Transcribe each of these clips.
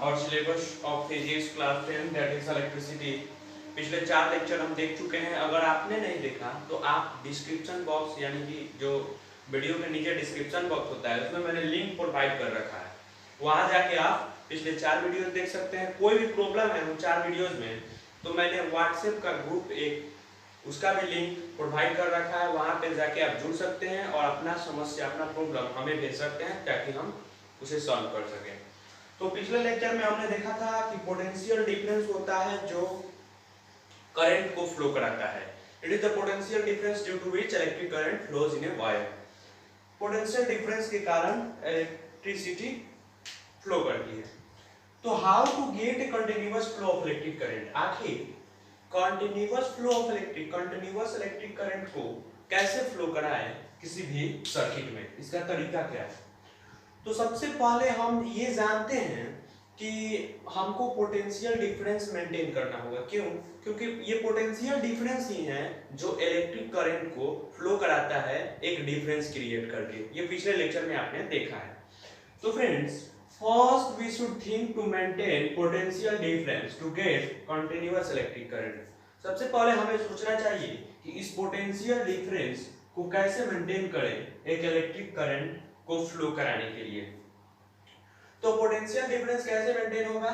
और syllabus of physics class 10 that is electricity. पिछले 4 lecture हम देख चुके हैं। अगर आपने नहीं देखा तो आप डिस्क्रिप्शन बॉक्स यानी कि जो वीडियो के नीचे डिस्क्रिप्शन बॉक्स होता है उसमें मैंने लिंक प्रोवाइड कर रखा है, वहां जाके आप पिछले 4 वीडियो देख सकते हैं। कोई भी प्रॉब्लम है उन 4 वीडियोज में तो मैंने व्हाट्सएप का ग्रुप एक उसका भी लिंक प्रोवाइड कर रखा है, वहां पे जाके आप जुड़ सकते हैं और अपना समस्या अपना प्रॉब्लम हमें भेज सकते हैं ताकि हम उसे सॉल्व कर सकें। तो पिछले लेक्चर में हमने देखा था कि पोटेंशियल डिफरेंस होता है जो करंट को फ्लो कराता है। It is the potential difference due to which electric current flows in a wire. Potential difference के कारण इलेक्ट्रिसिटी फ्लो करती है। तो how to get a continuous flow of electric current, आखिर continuous flow of continuous electric current को कैसे flow कराएं किसी भी सर्किट में, इसका तरीका क्या है। तो सबसे पहले हम ये जानते हैं कि हमको पोटेंशियल डिफरेंस मेंटेन करना होगा। क्यों? क्योंकि ये पोटेंशियल डिफरेंस ही है जो इलेक्ट्रिक करंट को फ्लो कराता है एक डिफरेंस क्रिएट करके। ये पिछले लेक्चर में आपने देखा है। तो friends, first we should think to maintain potential difference to get continuous electric current. सबसे पहले हमें सोचना चाहिए कि इस पोटेंशियल डिफरेंस को कैसे मेंटेन करें एक इलेक्ट्रिक करंट को फ्लो कराने के लिए। तो पोटेंशियल डिफरेंस कैसे मेंटेन होगा?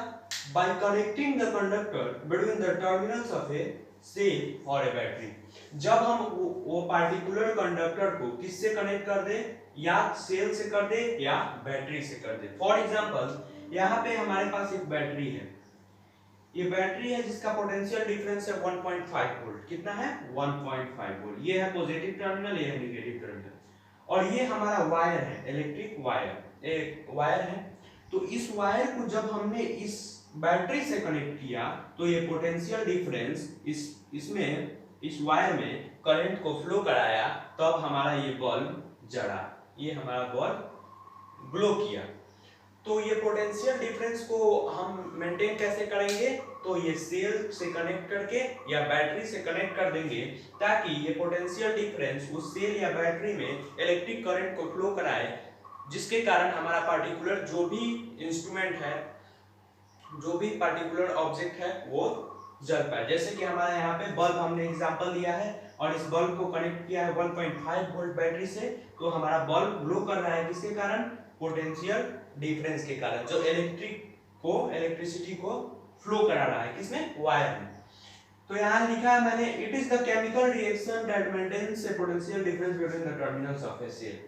By connecting the conductor between the terminals of a cell और ए बैटरी। जब हम वो पार्टिकुलर कंडक्टर को किससे कनेक्ट कर दे, या सेल से कर दे या बैटरी से कर दे। फॉर एग्जांपल यहाँ पे हमारे पास एक बैटरी है, ये बैटरी है जिसका पोटेंशियल डिफरेंस है 1.5 वोल्ट। कितना है? 1.5 वोल्ट। ये है पॉजिटिव टर्मिनल, ये है नेगेटिव टर्मिनल, और ये हमारा वायर है, इलेक्ट्रिक वायर, एक वायर है। तो इस वायर को जब हमने इस बैटरी से कनेक्ट किया तो ये पोटेंशियल डिफरेंस इस वायर में करंट को फ्लो कराया, तब हमारा ये बल्ब जला, ये हमारा बल्ब ग्लो किया। तो ये पोटेंशियल डिफरेंस को हम मेंटेन कैसे करेंगे? तो ये सेल से कनेक्ट करके या बैटरी से कनेक्ट कर देंगे ताकि ये पोटेंशियल डिफरेंस उस सेल या बैटरी में इलेक्ट्रिक करंट को फ्लो कराए, जिसके कारण हमारा पार्टिकुलर जो भी इंस्ट्रूमेंट है, जो भी पार्टिकुलर ऑब्जेक्ट है वो जल पाए। जैसे कि हमारे यहाँ पे बल्ब हमने एग्जांपल लिया है और इस बल्ब को कनेक्ट किया है 1.5 वोल्ट बैटरी से, तो हमारा बल्ब ग्लो कर रहा है। किसके कारण? पोटेंशियल डिफरेंस के कारण, जो इलेक्ट्रिसिटी को फ्लो करा रहा है। किसमें? वायर में। तो यहाँ लिखा है मैंने, it is the chemical reaction that maintains a potential difference between the terminals of a cell.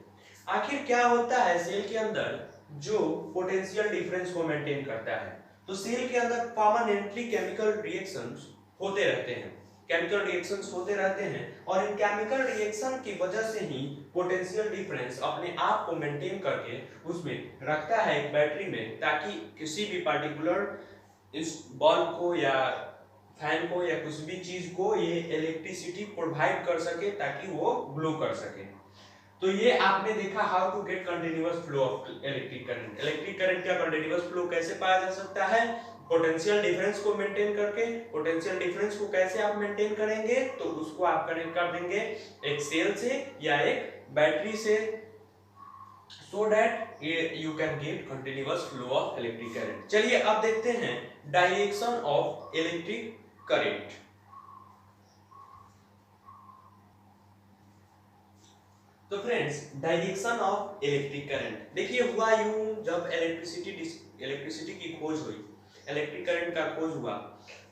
आखिर क्या होता है सेल के अंदर जो पोटेंशियल डिफरेंस को मेंटेन करता है? तो सेल के अंदर परमानेंटली केमिकल रिएक्शंस होते रहते हैं, केमिकल रिएक्शंस होते रहते हैं, और इन केमिकल रिएक्शन की वजह से ही पोटेंशियल डिफरेंस अपने आप को मेंटेन करके उसमें रखता है एक बैटरी में, ताकि किसी भी पार्टिकुलर इस बल्ब को या फैन को या कुछ भी चीज को ये इलेक्ट्रिसिटी प्रोवाइड कर सके ताकि वो ग्लो कर सके। तो ये आपने देखा how to get continuous flow of electric current. Electric current का कंटिन्यूअस फ्लो कैसे पाया जा सकता है? पोटेंशियल डिफरेंस को मेंटेन करके। पोटेंशियल डिफरेंस को कैसे आप मेंटेन करेंगे? तो उसको आप कनेक्ट कर देंगे एक सेल से या एक बैटरी से, so that you can get continuous flow of electric current। चलिए अब देखते हैं डायरेक्शन ऑफ इलेक्ट्रिक करंट। तो friends, direction of electric current देखिए हुआ यूं, जब इलेक्ट्रिसिटी की खोज हुई, इलेक्ट्रिक करंट का खोज हुआ,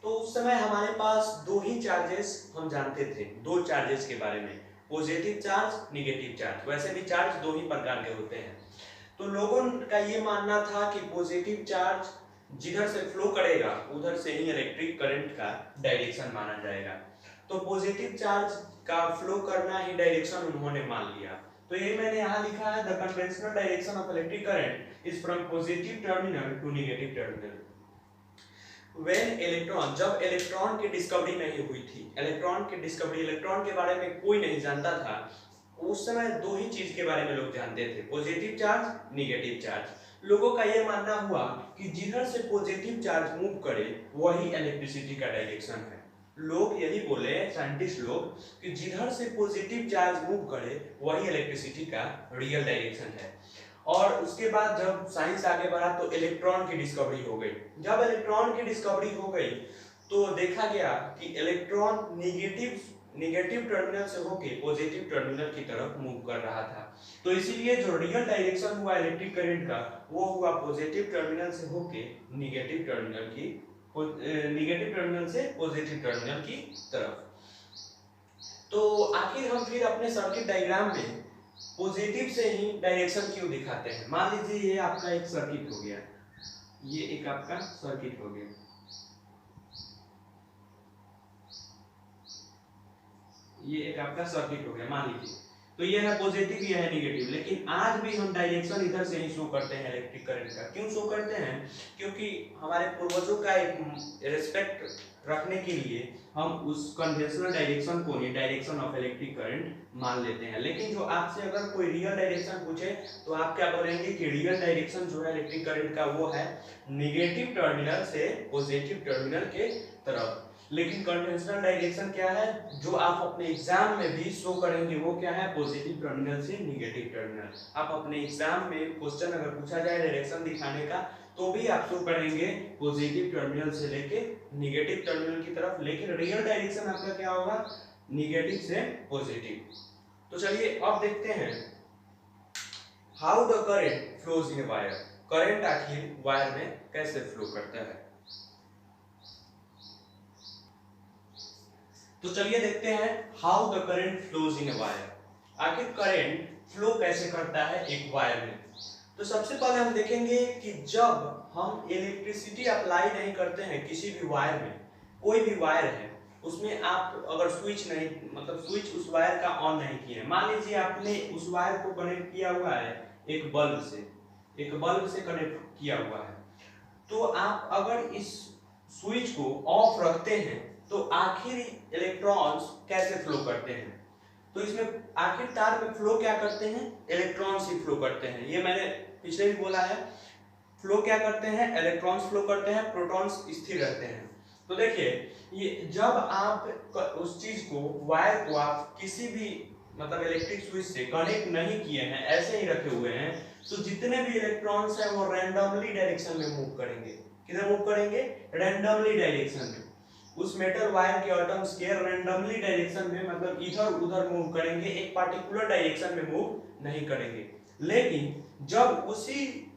तो उस समय हमारे पास दो ही चार्जेस हम जानते थे, दो चार्जेस के बारे में, पॉजिटिव चार्ज, नेगेटिव चार्ज। वैसे भी चार्ज दो ही प्रकार के होते हैं। तो लोगों का ये मानना था कि पॉजिटिव चार्ज जिधर से फ्लो करेगा उधर से ही इलेक्ट्रिक करंट का डायरेक्शन माना जाएगा। तो पॉजिटिव चार्ज का फ्लो करना ही डायरेक्शन उन्होंने मान लिया। तो ये मैंने यहाँ लिखा है, the conventional direction of electric current is from positive terminal to negative terminal. When electron, जब इलेक्ट्रॉन की डिस्कवरी नहीं हुई थी, इलेक्ट्रॉन के बारे में कोई नहीं जानता था, उस समय दो ही चीज के बारे में लोग जानते थे, पॉजिटिव चार्ज, नेगेटिव चार्ज। लोगों का यह मानना हुआ कि जिधर से पॉजिटिव चार्ज मूव करे वही इलेक्ट्रिसिटी का डायरेक्शन है। लोग यही बोले, साइंटिस्ट लोग, कि जिधर से पॉजिटिव चार्ज मूव करे वही इलेक्ट्रिसिटी का रियल डायरेक्शन है। और उसके बाद जब साइंस आगे बढ़ा तो इलेक्ट्रॉन की डिस्कवरी हो गई। जब इलेक्ट्रॉन की डिस्कवरी हो गई तो देखा गया कि इलेक्ट्रॉन निगेटिव टर्मिनल से होके पॉजिटिव टर्मिनल की तरफ मूव कर रहा था। तो इसीलिए जो रियल डायरेक्शन हुआ इलेक्ट्रिक करंट का वो हुआ पॉजिटिव टर्मिनल से होके निगेटिव टर्मिनल से पॉजिटिव टर्मिनल की तरफ। तो आखिर हम फिर अपने सर्किट डायग्राम में पॉजिटिव से ही डायरेक्शन क्यों दिखाते हैं। मान लीजिए ये आपका एक सर्किट हो गया, ये एक आपका सर्किट हो गया, ये एक आपका सर्किट हो गया मान लीजिए। तो ये है पॉजिटिव, ये है निगेटिव, लेकिन आज भी हम डायरेक्शन इधर से ही शो करते हैं इलेक्ट्रिक करंट का। क्यों शो करते हैं? क्योंकि हमारे पूर्वजों का एक रिस्पेक्ट रखने के लिए हम उस कन्वेंशनल डायरेक्शन को ही डायरेक्शन ऑफ इलेक्ट्रिक करंट मान लेते हैं। लेकिन जो आपसे अगर कोई रियल डायरेक्शन पूछे तो आप क्या बोलेंगे कि रियल डायरेक्शन जो है इलेक्ट्रिक करंट का वो है निगेटिव टर्मिनल से पॉजिटिव टर्मिनल के तरफ। लेकिन कन्वेंशनल डायरेक्शन क्या है जो आप अपने एग्जाम में भी शो करेंगे वो क्या है? पॉजिटिव टर्मिनल से निगेटिव टर्मिनल। आप अपने एग्जाम में क्वेश्चन अगर पूछा जाए डायरेक्शन दिखाने का तो भी आप शो करेंगे पॉजिटिव टर्मिनल से लेके निगेटिव टर्मिनल की तरफ। लेकिन रियल डायरेक्शन आपका क्या होगा? निगेटिव से पॉजिटिव। तो चलिए अब देखते हैं how the current flows in wire. Current आखिर वायर में कैसे फ्लो करता है। तो चलिए देखते हैं how the current flows in wire. आखिर करंट फ्लो कैसे करता है एक वायर में। तो सबसे पहले हम देखेंगे कि जब हम इलेक्ट्रिसिटी अप्लाई नहीं करते हैं किसी भी वायर में, कोई भी वायर है उसमें आप अगर स्विच नहीं मतलब स्विच उस वायर का ऑन नहीं किए, मान लीजिए आपने उस वायर को कनेक्ट किया हुआ है एक बल्ब से कनेक्ट किया हुआ है, तो आप अगर इस स्विच को ऑफ रखते हैं तो आखिर इलेक्ट्रॉन्स कैसे फ्लो करते हैं। तो इसमें आखिर तार में फ्लो क्या करते हैं? इलेक्ट्रॉन्स ही फ्लो करते हैं। ये मैंने पिछले भी बोला है, फ्लो क्या करते हैं? इलेक्ट्रॉन्स फ्लो करते हैं, प्रोटॉन्स स्थिर रहते हैं। तो देखिए ये जब आप उस चीज को वायर को आप किसी भी मतलब इलेक्ट्रिक स्विच से कनेक्ट नहीं किए हैं, ऐसे ही रखे हुए हैं, तो जितने भी इलेक्ट्रॉन्स हैं वो रैंडमली डायरेक्शन में मूव करेंगे। किधर मूव करेंगे? रैंडमली डायरेक्शन में। उस मेटल वायर के एटम्स के रैंडमली डायरेक्शन में मतलब इधर उधर मूव करेंगे, एक पार्टिकुलर डायरेक्शन में मूव नहीं करेंगे। लेकिन जब उसी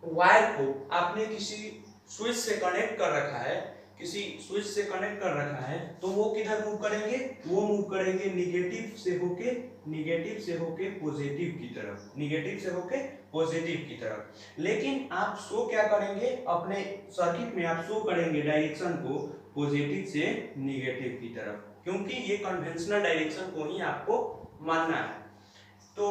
वायर को आपने किसी स्विच से कनेक्ट कर रखा है, तो वो किधर मूव करेंगे? वो मूव करेंगे निगेटिव से होके पॉजिटिव की तरफ। लेकिन आप शो क्या करेंगे? अपने सर्किट में आप शो करेंगे डायरेक्शन को पॉजिटिव से निगेटिव की तरफ, क्योंकि ये कन्वेंशनल डायरेक्शन को ही आपको मानना है। तो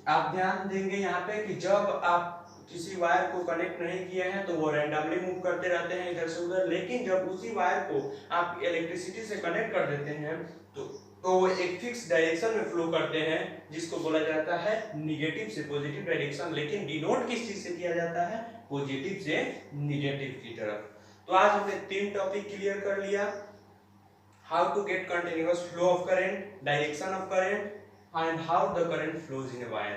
आप ध्यान देंगे यहाँ पे कि जब आप किसी वायर को कनेक्ट नहीं किए हैं तो वो रैंडमली मूव करते रहते हैं इधर से उधर। लेकिन जब उसी वायर को आप इलेक्ट्रिसिटी से कनेक्ट कर देते हैं तो वो एक फिक्स डायरेक्शन में फ्लो करते हैं, जिसको बोला जाता है निगेटिव से पॉजिटिव डायरेक्शन। लेकिन डिनोट किस चीज से किया जाता है? पॉजिटिव से निगेटिव की तरफ। तो आज हमने 3 टॉपिक क्लियर कर लिया, how to get continuous flow of current, direction of current and how the current flows in a wire.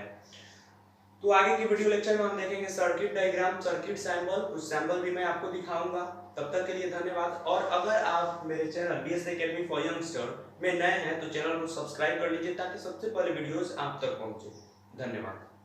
तो आगे की वीडियो लेक्चर में हम देखेंगे सर्किट डायग्राम, सर्किट सैंपल, उस सैंपल भी मैं आपको दिखाऊंगा। तब तक के लिए धन्यवाद। और अगर आप मेरे channel BS Academy for youngster में नए हैं तो चैनल को सब्सक्राइब कर लीजिए ताकि सबसे पहले वीडियोस आप तक पहुंचे। धन्यवाद।